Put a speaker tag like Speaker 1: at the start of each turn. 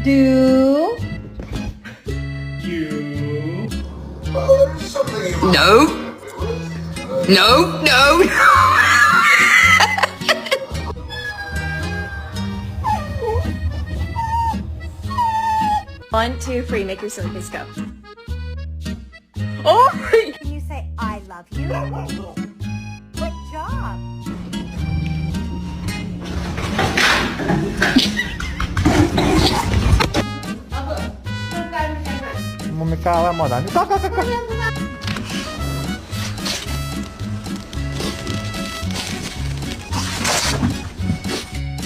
Speaker 1: Do.
Speaker 2: You.
Speaker 3: No. No, no.
Speaker 1: 1, 2, 3. Make your silly face go. Oh!
Speaker 4: Can you say I love you? Good job.
Speaker 5: Mau Mika lah mau tanya. Kak.